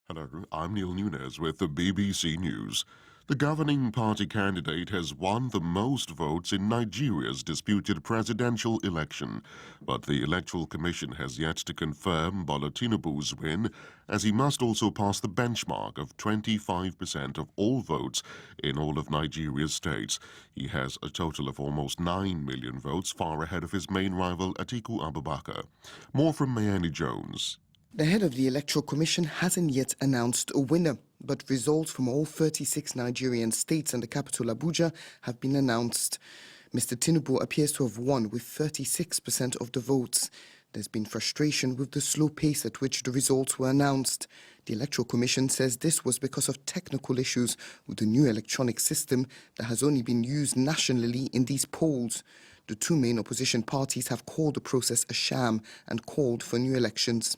Hello, I'm Neil Nunes with the BBC News. The governing party candidate has won the most votes in Nigeria's disputed presidential election, but the Electoral Commission has yet to confirm Bola Tinubu's win, as he must also pass the benchmark of 25% of all votes in all of Nigeria's states. He has a total of almost 9 million votes, far ahead of his main rival Atiku Abubakar. More from Mayani Jones. The head of the Electoral Commission hasn't yet announced a winner, but results from all 36 Nigerian states and the capital Abuja have been announced. Mr. Tinubu appears to have won with 36% of the votes. There's been frustration with the slow pace at which the results were announced. The Electoral Commission says this was because of technical issues with the new electronic system that has only been used nationally in these polls. The two main opposition parties have called the process a sham and called for new elections.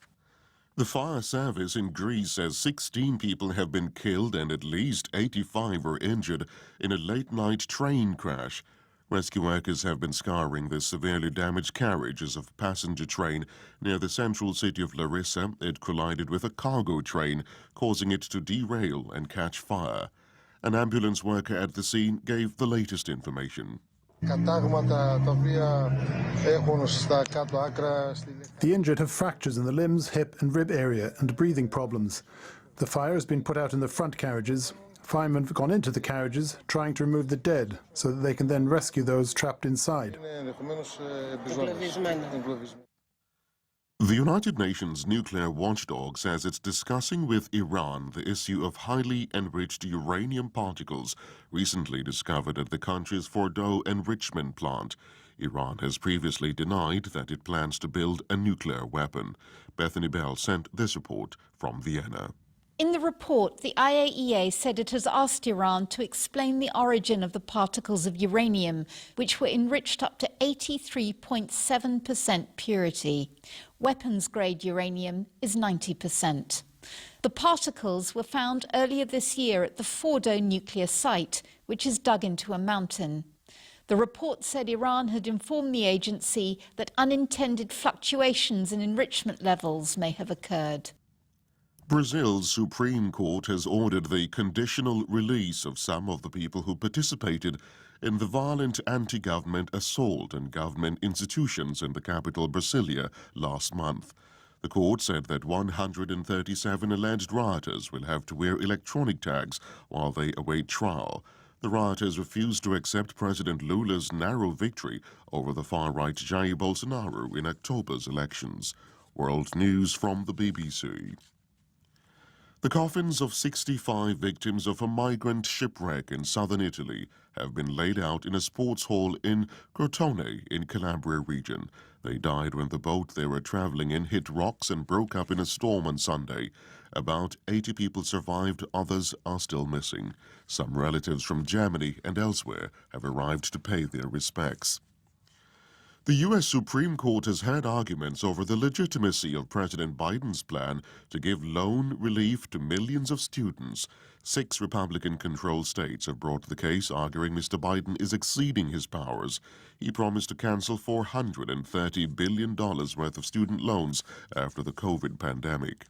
The fire service in Greece says 16 people have been killed and at least 85 were injured in a late-night train crash. Rescue workers have been scouring the severely damaged carriages of a passenger train near the central city of Larissa. It collided with a cargo train, causing it to derail and catch fire. An ambulance worker at the scene gave the latest information. The injured have fractures in the limbs, hip and rib area and breathing problems. The fire has been put out in the front carriages. Firemen have gone into the carriages trying to remove the dead so that they can then rescue those trapped inside. The United Nations nuclear watchdog says it's discussing with Iran the issue of highly enriched uranium particles recently discovered at the country's Fordow enrichment plant. Iran has previously denied that it plans to build a nuclear weapon. Bethany Bell sent this report from Vienna. In the report, the IAEA said it has asked Iran to explain the origin of the particles of uranium, which were enriched up to 83.7% purity. Weapons-grade uranium is 90%. The particles were found earlier this year at the Fordow nuclear site, which is dug into a mountain. The report said Iran had informed the agency that unintended fluctuations in enrichment levels may have occurred. Brazil's Supreme Court has ordered the conditional release of some of the people who participated in the violent anti-government assault on government institutions in the capital Brasilia last month. The court said that 137 alleged rioters will have to wear electronic tags while they await trial. The rioters refused to accept President Lula's narrow victory over the far-right Jair Bolsonaro in October's elections. World News from the BBC. The coffins of 65 victims of a migrant shipwreck in southern Italy have been laid out in a sports hall in Crotone in Calabria region. They died when the boat they were traveling in hit rocks and broke up in a storm on Sunday. About 80 people survived, others are still missing. Some relatives from Germany and elsewhere have arrived to pay their respects. The U.S. Supreme Court has had arguments over the legitimacy of President Biden's plan to give loan relief to millions of students. 6 Republican-controlled states have brought the case, arguing Mr. Biden is exceeding his powers. He promised to cancel $430 billion worth of student loans after the COVID pandemic.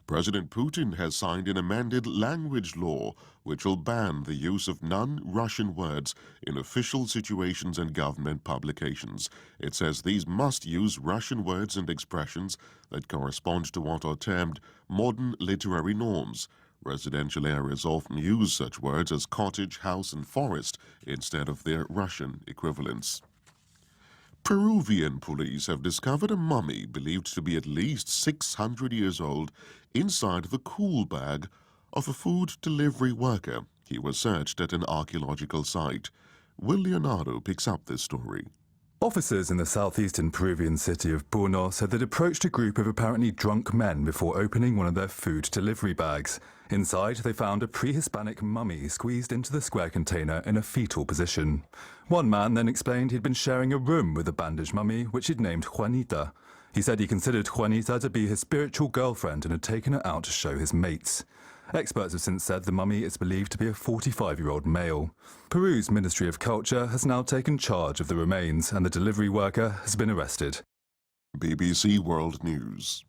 President Putin has signed an amended language law which will ban the use of non-Russian words in official situations and government publications. It says these must use Russian words and expressions that correspond to what are termed modern literary norms. Residential areas often use such words as cottage, house, and forest instead of their Russian equivalents. Peruvian police have discovered a mummy believed to be at least 600 years old inside the cool bag of a food delivery worker. He was searched at an archaeological site. Will Leonardo picks up this story. Officers in the southeastern Peruvian city of Puno said they'd approached a group of apparently drunk men before opening one of their food delivery bags. Inside, they found a pre-Hispanic mummy squeezed into the square container in a fetal position. One man then explained he'd been sharing a room with a bandaged mummy, which he'd named Juanita. He said he considered Juanita to be his spiritual girlfriend and had taken her out to show his mates. Experts have since said the mummy is believed to be a 45-year-old male. Peru's Ministry of Culture has now taken charge of the remains and the delivery worker has been arrested. BBC World News.